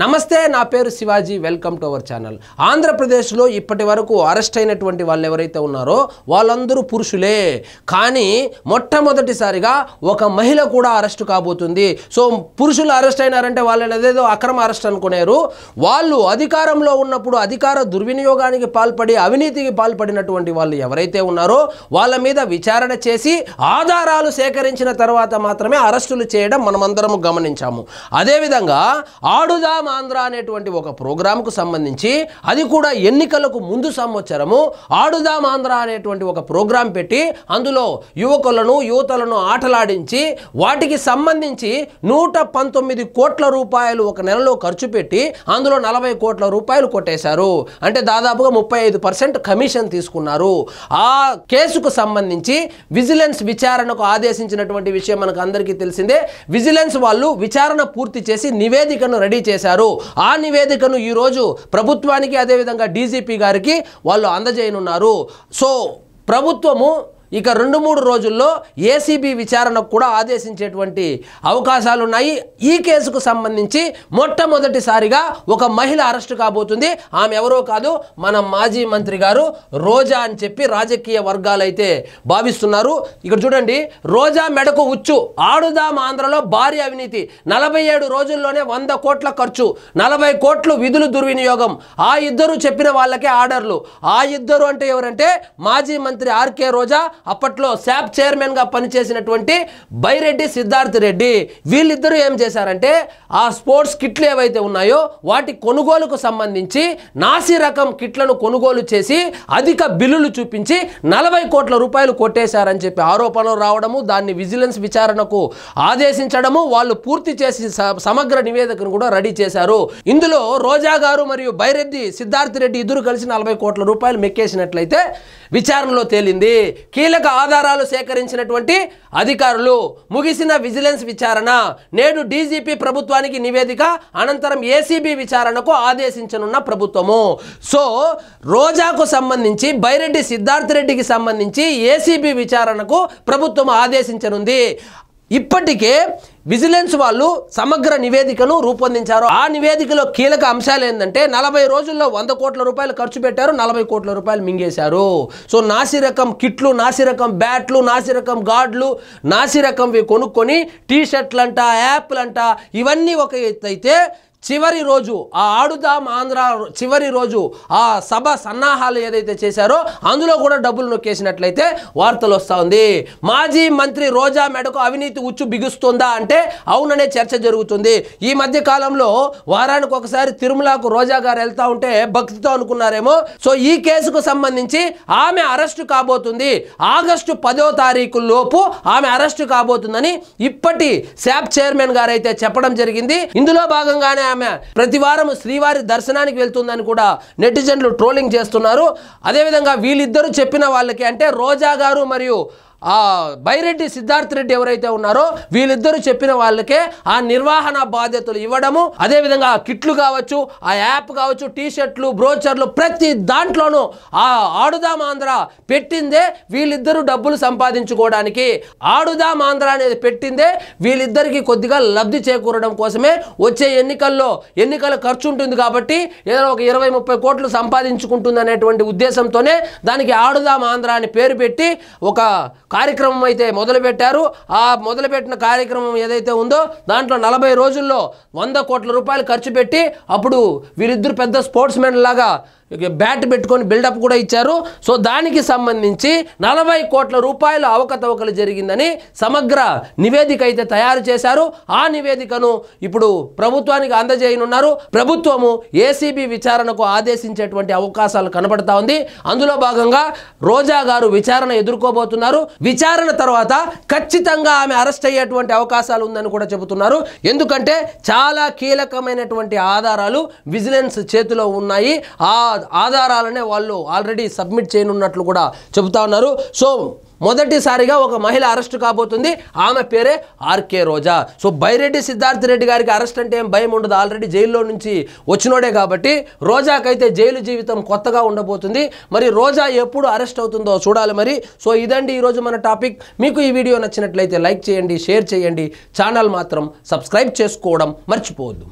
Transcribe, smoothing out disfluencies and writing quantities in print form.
నమస్తే, నా పేరు Shivaji. Welcome to our channel. ఆంధ్రప్రదేశ్లో ఇప్పటి వరకు అరెస్ట్ అయినటువంటి వాళ్ళు ఎవరైతే ఉన్నారో వాళ్ళందరూ పురుషులే. కానీ మొట్టమొదటిసారిగా ఒక మహిళ కూడా అరెస్ట్ కాబోతుంది. సో పురుషులు అరెస్ట్ అయినారంటే వాళ్ళని ఏదేదో అక్రమ అరెస్ట్ అనుకునేరు. వాళ్ళు అధికారంలో ఉన్నప్పుడు అధికార దుర్వినియోగానికి పాల్పడి అవినీతికి పాల్పడినటువంటి వాళ్ళు ఎవరైతే ఉన్నారో వాళ్ళ మీద విచారణ చేసి ఆధారాలు సేకరించిన తర్వాత మాత్రమే అరెస్టులు చేయడం మనమందరం గమనించాము. అదేవిధంగా ఆడుదా ఆంధ్ర అనేటువంటి ఒక ప్రోగ్రాంకు సంబంధించి అది కూడా ఎన్నికలకు ముందు సంవత్సరము ఆడుదాం ఆంధ్ర అనేటువంటి ఒక ప్రోగ్రాం పెట్టి అందులో యువతలను ఆటలాడించి వాటికి సంబంధించి 119 కోట్ల రూపాయలు ఒక నెలలో ఖర్చు పెట్టి అందులో 40 కోట్ల రూపాయలు కొట్టేశారు. అంటే దాదాపుగా 35% కమిషన్ తీసుకున్నారు. ఆ కేసుకు సంబంధించి విజిలెన్స్ విచారణకు ఆదేశించినటువంటి విషయం మనకు అందరికీ తెలిసిందే. విజిలెన్స్ వాళ్ళు విచారణ పూర్తి చేసి నివేదికను రెడీ చేశారు. ఆ నివేదికను ఈ రోజు ప్రభుత్వానికి అదే విధంగా డీజీపీ గారికి వాళ్ళు అందజేయనున్నారు. సో ప్రభుత్వము ఇక 2-3 రోజుల్లో ఏసీబీ విచారణకు కూడా ఆదేశించేటువంటి అవకాశాలు ఉన్నాయి. ఈ కేసుకు సంబంధించి మొట్టమొదటిసారిగా ఒక మహిళ అరెస్టు కాబోతుంది. ఆమె ఎవరో కాదు, మన మాజీ మంత్రి గారు రోజా అని చెప్పి రాజకీయ వర్గాలు అయితే భావిస్తున్నారు. ఇక్కడ చూడండి, రోజా మెడకు ఉచ్చు, ఆడుదాం ఆంధ్రలో భారీ అవినీతి, 47 రోజుల్లోనే 100 కోట్ల ఖర్చు, 40 కోట్లు విధులు దుర్వినియోగం. ఆ ఇద్దరు చెప్పిన వాళ్ళకే ఆర్డర్లు. ఆ ఇద్దరు అంటే ఎవరంటే మాజీ మంత్రి ఆర్కే రోజా, అప్పట్లో శాప్ చైర్మన్ గా పనిచేసినటువంటి బైరెడ్డి సిద్ధార్థ్ రెడ్డి. వీళ్ళిద్దరూ ఏం చేశారంటే ఆ స్పోర్ట్స్ కిట్లు ఏవైతే ఉన్నాయో వాటి కొనుగోలుకు సంబంధించి నాసి రకం కిట్లను కొనుగోలు చేసి అధిక బిల్లులు చూపించి 40 కోట్ల రూపాయలు కొట్టేశారని చెప్పి ఆరోపణలు రావడము, దాన్ని విజిలెన్స్ విచారణకు ఆదేశించడము, వాళ్ళు పూర్తి చేసి సమగ్ర నివేదికను కూడా రెడీ చేశారు. ఇందులో రోజా గారు మరియు బైరెడ్డి సిద్ధార్థ్ రెడ్డి ఇద్దరు కలిసి 40 కోట్ల రూపాయలు మెక్కేసినట్లయితే విచారణలో తేలింది. కీలక ఆధారాలు సేకరించినటువంటి అధికారులు. ముగిసిన విజిలెన్స్ విచారణ, నేడు డీజీపీ ప్రభుత్వానికి నివేదిక, అనంతరం ఏసీబీ విచారణకు ఆదేశించనున్న ప్రభుత్వము. సో రోజాకు సంబంధించి బైరెడ్డి సిద్ధార్థ్ రెడ్డికి సంబంధించి ఏసీబీ విచారణకు ప్రభుత్వం ఆదేశించనుంది. ఇప్పటికే విజిలెన్స్ వాళ్ళు సమగ్ర నివేదికను రూపొందించారు. ఆ నివేదికలో కీలక అంశాలు ఏంటంటే 40 రోజుల్లో 100 కోట్ల రూపాయలు ఖర్చు పెట్టారు, 40 కోట్ల రూపాయలు మింగేశారు. సో నాసిరకం కిట్లు, నాసిరకం బ్యాట్లు, నాసిరకం గార్డులు, నాసిరకంవి కొనుక్కొని టీషర్ట్లంట, యాప్లంట, ఇవన్నీ ఒక ఎత్తు అయితే చివరి రోజు ఆ ఆడుదాం ఆంధ్ర చివరి రోజు ఆ సభ సన్నాహాలు ఏదైతే చేశారో అందులో కూడా డబ్బులు నొక్కేసినట్లయితే వార్తలు వస్తూ ఉంది. మాజీ మంత్రి రోజా మెడకు అవినీతి ఉచ్చు బిగుస్తుందా అంటే అవుననే చర్చ జరుగుతుంది. ఈ మధ్య కాలంలో వారానికి ఒకసారి తిరుమలకు రోజా గారు వెళ్తూ ఉంటే భక్తితో అనుకున్నారేమో. సో ఈ కేసుకు సంబంధించి ఆమె అరెస్టు కాబోతుంది. ఆగస్టు 10వ తారీఖు లోపు ఆమె అరెస్టు కాబోతుందని ఇప్పటి శాప్ చైర్మన్ గారు అయితే చెప్పడం జరిగింది. ఇందులో భాగంగానే ఆమె ప్రతి వారం శ్రీవారి దర్శనానికి వెళ్తుందని కూడా నెటిజన్లు ట్రోలింగ్ చేస్తున్నారు. అదేవిధంగా వీళ్ళిద్దరూ చెప్పిన వాళ్ళకి అంటే రోజా గారు మరియు ఆ బైరెడ్డి సిద్ధార్థ్ రెడ్డి ఎవరైతే ఉన్నారో వీళ్ళిద్దరూ చెప్పిన వాళ్ళకే ఆ నిర్వహణ బాధ్యతలు ఇవ్వడము, అదేవిధంగా ఆ కిట్లు కావచ్చు, ఆ యాప్ కావచ్చు, టీషర్ట్లు, బ్రోచర్లు, ప్రతి దాంట్లోనూ ఆ ఆడుదాం ఆంధ్ర పెట్టిందే వీళ్ళిద్దరూ డబ్బులు సంపాదించుకోవడానికి. ఆడుదాం ఆంధ్ర అనేది పెట్టిందే వీళ్ళిద్దరికి కొద్దిగా లబ్ధి చేకూరడం కోసమే. వచ్చే ఎన్నికల ఖర్చు ఉంటుంది కాబట్టి ఏదో ఒక 20-30 కోట్లు సంపాదించుకుంటుంది అనేటువంటి ఉద్దేశంతోనే దానికి ఆడుదాం ఆంధ్ర అని పేరు పెట్టి ఒక కార్యక్రమం అయితే మొదలుపెట్టారు. ఆ మొదలుపెట్టిన కార్యక్రమం ఏదైతే ఉందో దాంట్లో 40 రోజుల్లో 100 కోట్ల రూపాయలు ఖర్చు పెట్టి అప్పుడు వీరిద్దరు పెద్ద స్పోర్ట్స్ మెన్ లాగా బ్యాట్ పెట్టుకొని బిల్డప్ కూడా ఇచ్చారు. సో దానికి సంబంధించి 40 కోట్ల రూపాయల అవకతవకలు జరిగిందని సమగ్ర నివేదిక అయితే తయారు చేశారు. ఆ నివేదికను ఇప్పుడు ప్రభుత్వానికి అందజేయనున్నారు. ప్రభుత్వము ఏసీబీ విచారణకు ఆదేశించేటువంటి అవకాశాలు కనబడతా ఉంది. అందులో భాగంగా రోజా గారు విచారణ ఎదుర్కోబోతున్నారు. విచారణ తర్వాత ఖచ్చితంగా ఆమె అరెస్ట్ అయ్యేటువంటి అవకాశాలు ఉందని కూడా చెబుతున్నారు. ఎందుకంటే చాలా కీలకమైనటువంటి ఆధారాలు విజిలెన్స్ చేతిలో ఉన్నాయి. ఆ ఆధారాలనే వాళ్ళు ఆల్రెడీ సబ్మిట్ చేయనున్నట్లు కూడా చెబుతా ఉన్నారు. సో మొదటిసారిగా ఒక మహిళ అరెస్ట్ కాబోతుంది. ఆమె పేరే ఆర్కే రోజా. సో బైరెడ్డి సిద్ధార్థ్ రెడ్డి గారికి అరెస్ట్ అంటే ఏం భయం ఉండదు, ఆల్రెడీ జైల్లో నుంచి వచ్చినోడే కాబట్టి. రోజాకైతే జైలు జీవితం కొత్తగా ఉండబోతుంది. మరి రోజా ఎప్పుడు అరెస్ట్ అవుతుందో చూడాలి మరి. సో ఇదండి ఈరోజు మన టాపిక్. మీకు ఈ వీడియో నచ్చినట్లయితే లైక్ చేయండి, షేర్ చేయండి, ఛానల్ మాత్రం సబ్స్క్రైబ్ చేసుకోవడం మర్చిపోవద్దు.